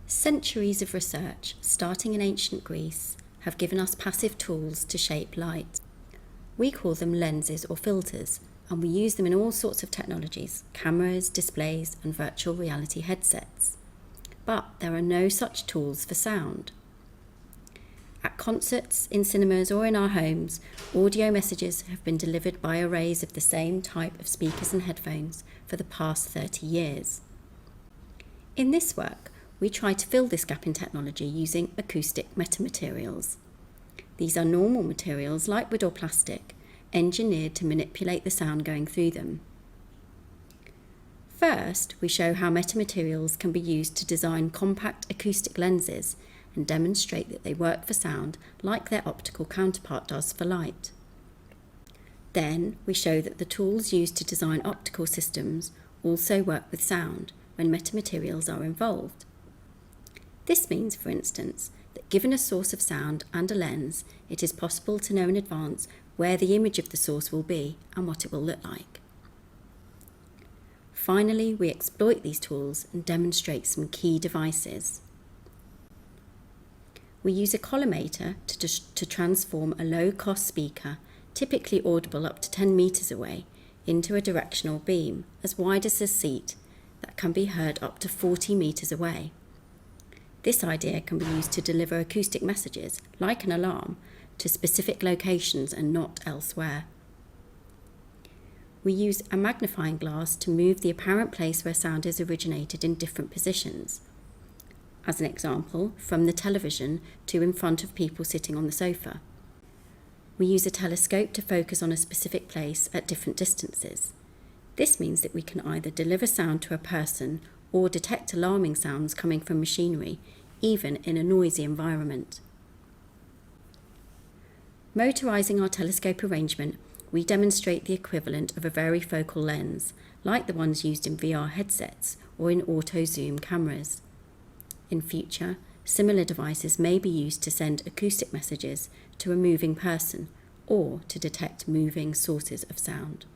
Centuries of research, starting in ancient Greece, have given us passive tools to shape light. We call them lenses or filters, and we use them in all sorts of technologies, cameras, displays, and virtual reality headsets. But there are no such tools for sound. At concerts, in cinemas, or in our homes, audio messages have been delivered by arrays of the same type of speakers and headphones for the past 30 years. In this work, we try to fill this gap in technology using acoustic metamaterials. These are normal materials like wood or plastic, engineered to manipulate the sound going through them. First, we show how metamaterials can be used to design compact acoustic lenses and demonstrate that they work for sound like their optical counterpart does for light. Then, we show that the tools used to design optical systems also work with sound when metamaterials are involved. This means, for instance, that given a source of sound and a lens, it is possible to know in advance where the image of the source will be and what it will look like. Finally, we exploit these tools and demonstrate some key devices. We use a collimator to transform a low-cost speaker, typically audible up to 10 meters away, into a directional beam as wide as a seat that can be heard up to 40 meters away. This idea can be used to deliver acoustic messages, like an alarm, to specific locations and not elsewhere. We use a magnifying glass to move the apparent place where sound is originated in different positions. As an example, from the television to in front of people sitting on the sofa. We use a telescope to focus on a specific place at different distances. This means that we can either deliver sound to a person or detect alarming sounds coming from machinery, even in a noisy environment. Motorizing our telescope arrangement, we demonstrate the equivalent of a vari-focal lens, like the ones used in VR headsets or in auto-zoom cameras. In future, similar devices may be used to send acoustic messages to a moving person or to detect moving sources of sound.